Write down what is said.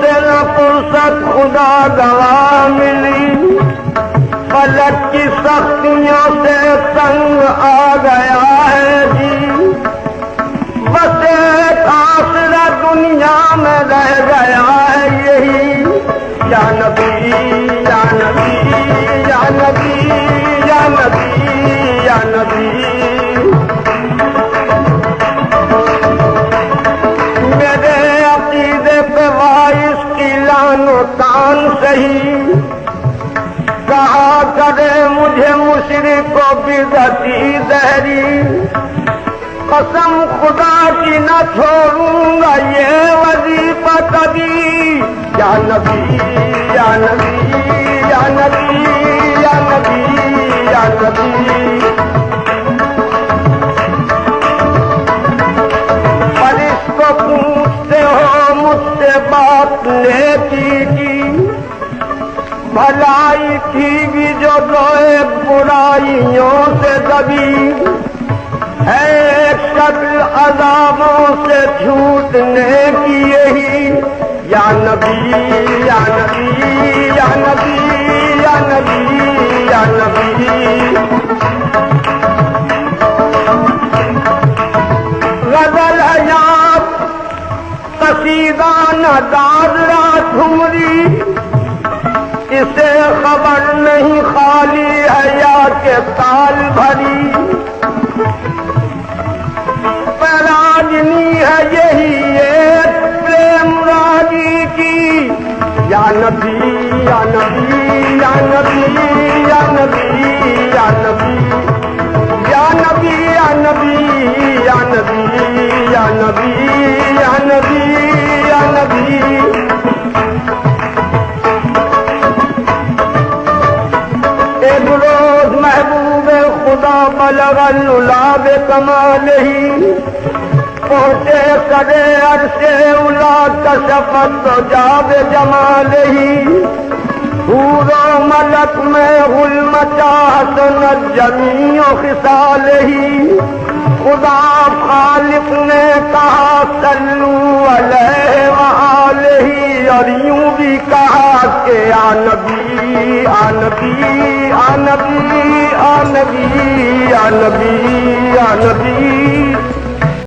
سے نہ فرصت خدا گواہ ملی، فلک کی سختیوں سے تنگ آ گیا ہے جی، بس ایک آسرا دنیا میں رہ گیا ہے یہی، یا نبی یا نبی یا نبی یا نبی یا نبی۔ میرے عقیدے پہ وائس کی لان و تان سہی، کہا کرے مجھے مشرک و بدعتی دہری، قسم خدا کی نہ چھوڑوں گا یہ وظیفہ کبھی، یا نبی یا نبی یا نبی یا نبی یا نبی۔ فرشتوں پوچھتے ہو مجھ سے بات نیکی کی، بھلائی تھی بھی جو دوئے برائیوں سے دبی، ہے ایک شکل عذابوں سے چھوٹنے کی یہی، یا نبی یا نبی یا نبی یا نبی یا نبی۔ غزل حیات قصیدہ نداز رات ٹھمری، اسے خبر نہیں خالی حیا کے تال بھری، پراجنی ہے یہی ایک پریم راگی کی، یا نبی یا نبی یا نبی یا نبی یا نبی یا نبی یا نبی یا نبی یا نبی یا نبی یا نبی۔ ایک روز محبوب خدا بلغ العلا بکمالہ، پہنچے کرے عرش اولا کشفت جاب جمالہ، حور و ملک میں غلمچا حسنت جمیع خصالہ، خدا خالق نے کہا صلو علیہ وآلہ، اور یوں بھی کہا کہ آ نبی آ نبی آ نبی آ نبی آ نبی آ نبی۔